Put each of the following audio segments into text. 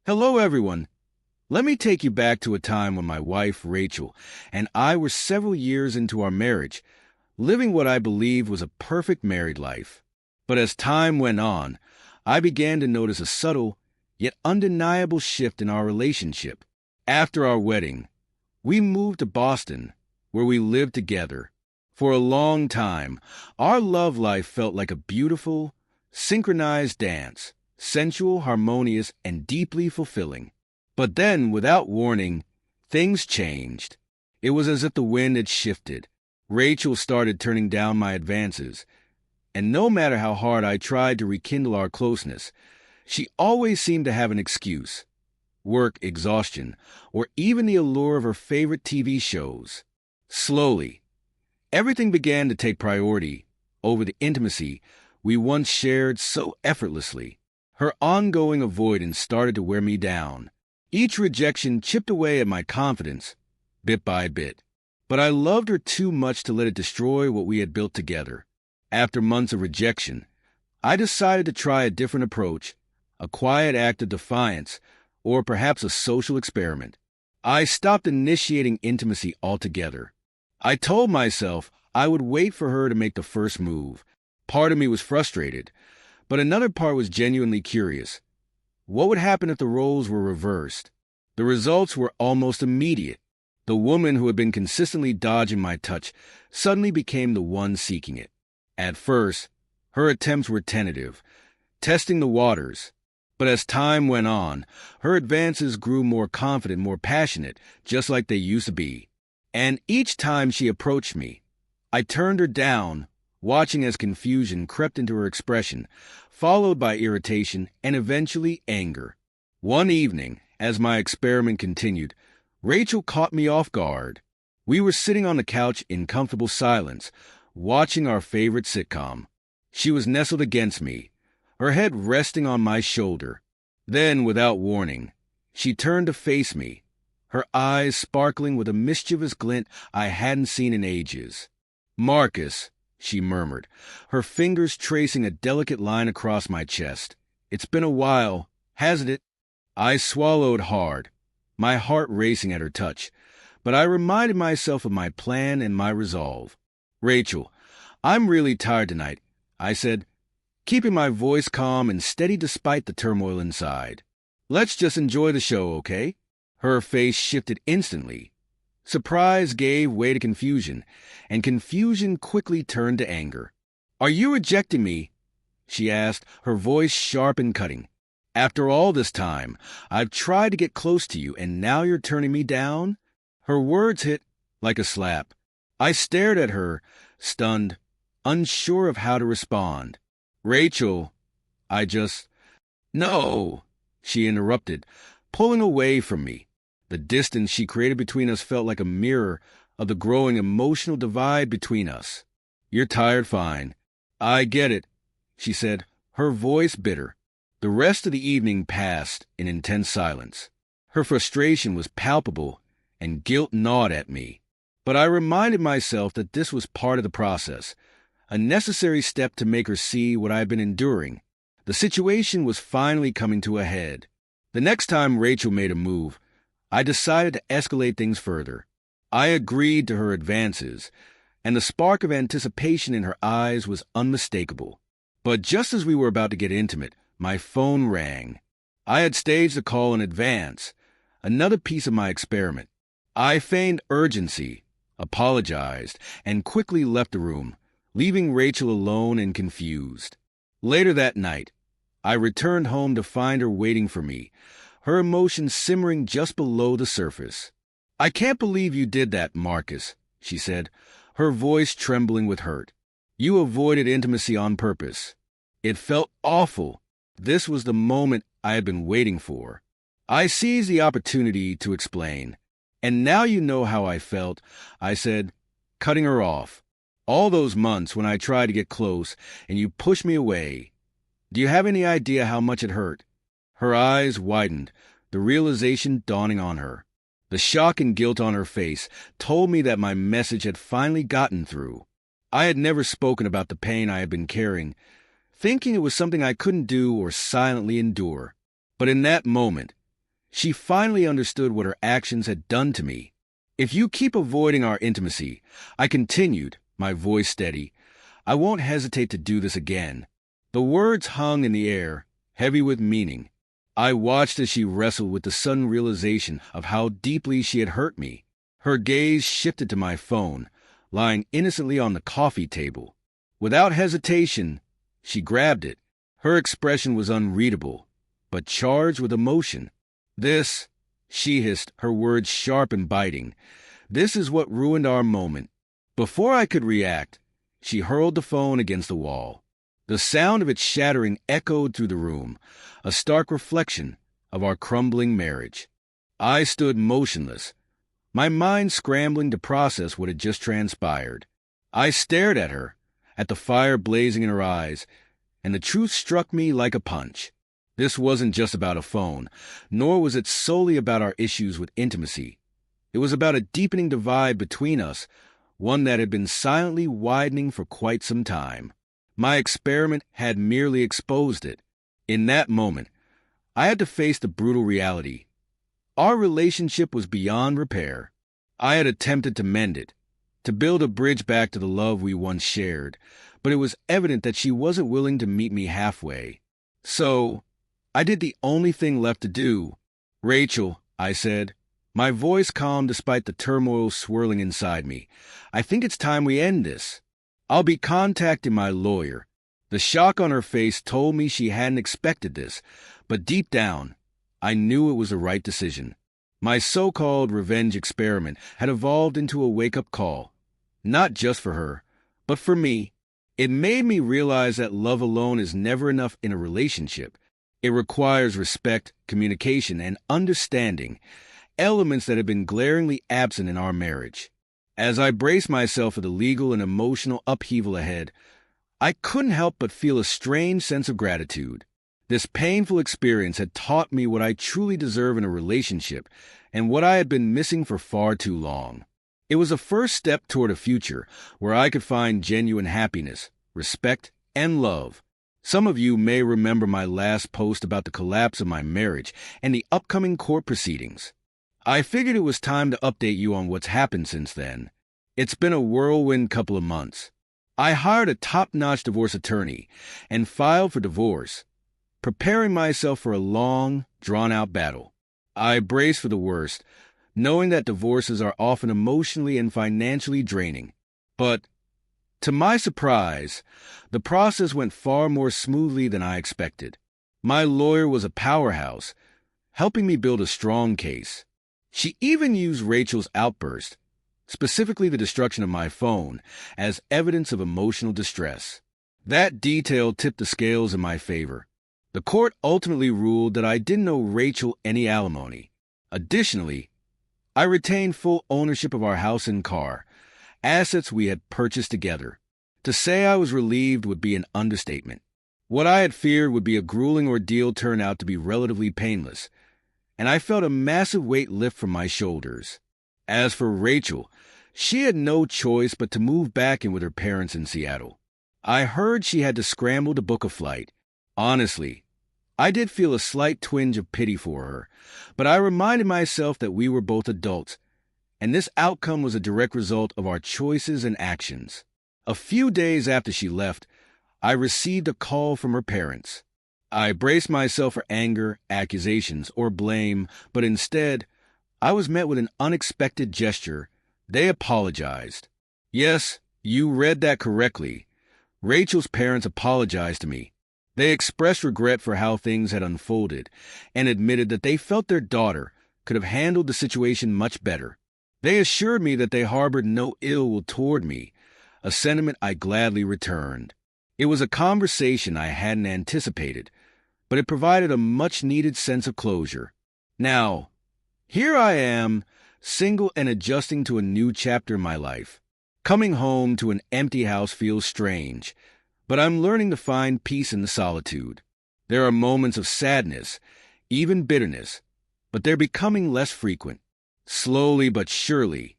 Hello, everyone. Let me take you back to a time when my wife, Rachel, and I were several years into our marriage, living what I believed was a perfect married life. But as time went on, I began to notice a subtle, yet undeniable shift in our relationship. After our wedding, we moved to Boston, where we lived together. For a long time, our love life felt like a beautiful, synchronized dance, sensual, harmonious, and deeply fulfilling. But then, without warning, things changed. It was as if the wind had shifted. Rachel started turning down my advances, and no matter how hard I tried to rekindle our closeness, she always seemed to have an excuse: work exhaustion, or even the allure of her favorite TV shows. Slowly, everything began to take priority over the intimacy we once shared so effortlessly. Her ongoing avoidance started to wear me down. Each rejection chipped away at my confidence, bit by bit. But I loved her too much to let it destroy what we had built together. After months of rejection, I decided to try a different approach, a quiet act of defiance, or perhaps a social experiment. I stopped initiating intimacy altogether. I told myself I would wait for her to make the first move. Part of me was frustrated, but another part was genuinely curious. What would happen if the roles were reversed? The results were almost immediate. The woman who had been consistently dodging my touch suddenly became the one seeking it. At first, her attempts were tentative, testing the waters. But as time went on, her advances grew more confident, more passionate, just like they used to be. And each time she approached me, I turned her down, watching as confusion crept into her expression, followed by irritation and eventually anger. One evening, as my experiment continued, Rachel caught me off guard. We were sitting on the couch in comfortable silence, watching our favorite sitcom. She was nestled against me, her head resting on my shoulder. Then, without warning, she turned to face me, her eyes sparkling with a mischievous glint I hadn't seen in ages. "Marcus," she murmured, her fingers tracing a delicate line across my chest. "It's been a while, hasn't it?" I swallowed hard, my heart racing at her touch, but I reminded myself of my plan and my resolve. "Rachel, I'm really tired tonight," I said, keeping my voice calm and steady despite the turmoil inside. "Let's just enjoy the show, okay?" Her face shifted instantly. Surprise gave way to confusion, and confusion quickly turned to anger. "Are you rejecting me?" she asked, her voice sharp and cutting. "After all this time, I've tried to get close to you, and now you're turning me down?" Her words hit like a slap. I stared at her, stunned, unsure of how to respond. "Rachel, No!" she interrupted, pulling away from me. The distance she created between us felt like a mirror of the growing emotional divide between us. "You're tired, fine. I get it," she said, her voice bitter. The rest of the evening passed in intense silence. Her frustration was palpable, and guilt gnawed at me. But I reminded myself that this was part of the process, a necessary step to make her see what I had been enduring. The situation was finally coming to a head. The next time Rachel made a move, I decided to escalate things further. I agreed to her advances, and the spark of anticipation in her eyes was unmistakable. But just as we were about to get intimate, my phone rang. I had staged the call in advance, another piece of my experiment. I feigned urgency, apologized, and quickly left the room, leaving Rachel alone and confused. Later that night, I returned home to find her waiting for me, her emotions simmering just below the surface. "I can't believe you did that, Marcus," she said, her voice trembling with hurt. "You avoided intimacy on purpose. It felt awful. This was the moment I had been waiting for." I seized the opportunity to explain. "And now you know how I felt," I said, cutting her off. "All those months when I tried to get close and you pushed me away. Do you have any idea how much it hurt?" Her eyes widened, the realization dawning on her. The shock and guilt on her face told me that my message had finally gotten through. I had never spoken about the pain I had been carrying, thinking it was something I couldn't do or silently endure. But in that moment, She finally understood what her actions had done to me. "If you keep avoiding our intimacy," I continued, my voice steady, "I won't hesitate to do this again." The words hung in the air, heavy with meaning. I watched as she wrestled with the sudden realization of how deeply she had hurt me. Her gaze shifted to my phone, lying innocently on the coffee table. Without hesitation, she grabbed it. Her expression was unreadable, but charged with emotion. "This," she hissed, her words sharp and biting, "this is what ruined our moment." Before I could react, she hurled the phone against the wall. The sound of its shattering echoed through the room, a stark reflection of our crumbling marriage. I stood motionless, my mind scrambling to process what had just transpired. I stared at her, at the fire blazing in her eyes, and the truth struck me like a punch. This wasn't just about a phone, nor was it solely about our issues with intimacy. It was about a deepening divide between us, one that had been silently widening for quite some time. My experiment had merely exposed it. In that moment, I had to face the brutal reality. Our relationship was beyond repair. I had attempted to mend it, to build a bridge back to the love we once shared, but it was evident that she wasn't willing to meet me halfway. So, I did the only thing left to do. "Rachel," I said, my voice calm despite the turmoil swirling inside me, "I think it's time we end this. I'll be contacting my lawyer." The shock on her face told me she hadn't expected this, but deep down, I knew it was the right decision. My so-called revenge experiment had evolved into a wake-up call, not just for her, but for me. It made me realize that love alone is never enough in a relationship. It requires respect, communication, and understanding, elements that have been glaringly absent in our marriage. As I braced myself for the legal and emotional upheaval ahead, I couldn't help but feel a strange sense of gratitude. This painful experience had taught me what I truly deserve in a relationship and what I had been missing for far too long. It was a first step toward a future where I could find genuine happiness, respect, and love. Some of you may remember my last post about the collapse of my marriage and the upcoming court proceedings. I figured it was time to update you on what's happened since then. It's been a whirlwind couple of months. I hired a top-notch divorce attorney and filed for divorce, preparing myself for a long, drawn-out battle. I braced for the worst, knowing that divorces are often emotionally and financially draining. But, to my surprise, the process went far more smoothly than I expected. My lawyer was a powerhouse, helping me build a strong case. She even used Rachel's outburst, specifically the destruction of my phone, as evidence of emotional distress. That detail tipped the scales in my favor. The court ultimately ruled that I didn't owe Rachel any alimony. Additionally, I retained full ownership of our house and car, assets we had purchased together. To say I was relieved would be an understatement. What I had feared would be a grueling ordeal turned out to be relatively painless, and I felt a massive weight lift from my shoulders. As for Rachel, she had no choice but to move back in with her parents in Seattle. I heard she had to scramble to book a flight. Honestly, I did feel a slight twinge of pity for her, but I reminded myself that we were both adults, and this outcome was a direct result of our choices and actions. A few days after she left, I received a call from her parents. I braced myself for anger, accusations, or blame, but instead, I was met with an unexpected gesture. They apologized. Yes, you read that correctly. Rachel's parents apologized to me. They expressed regret for how things had unfolded and admitted that they felt their daughter could have handled the situation much better. They assured me that they harbored no ill will toward me, a sentiment I gladly returned. It was a conversation I hadn't anticipated, but it provided a much-needed sense of closure. Now, here I am, single and adjusting to a new chapter in my life. Coming home to an empty house feels strange, but I'm learning to find peace in the solitude. There are moments of sadness, even bitterness, but they're becoming less frequent. Slowly but surely,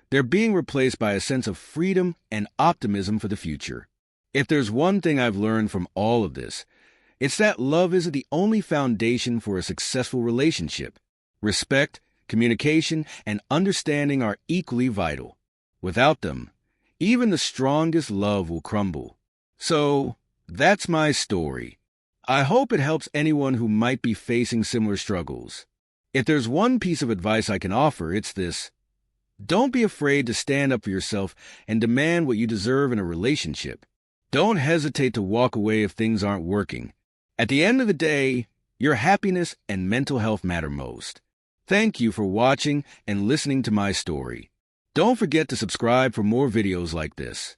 they're being replaced by a sense of freedom and optimism for the future. If there's one thing I've learned from all of this, it's that love isn't the only foundation for a successful relationship. Respect, communication, and understanding are equally vital. Without them, even the strongest love will crumble. So, that's my story. I hope it helps anyone who might be facing similar struggles. If there's one piece of advice I can offer, it's this. Don't be afraid to stand up for yourself and demand what you deserve in a relationship. Don't hesitate to walk away if things aren't working. At the end of the day, your happiness and mental health matter most. Thank you for watching and listening to my story. Don't forget to subscribe for more videos like this.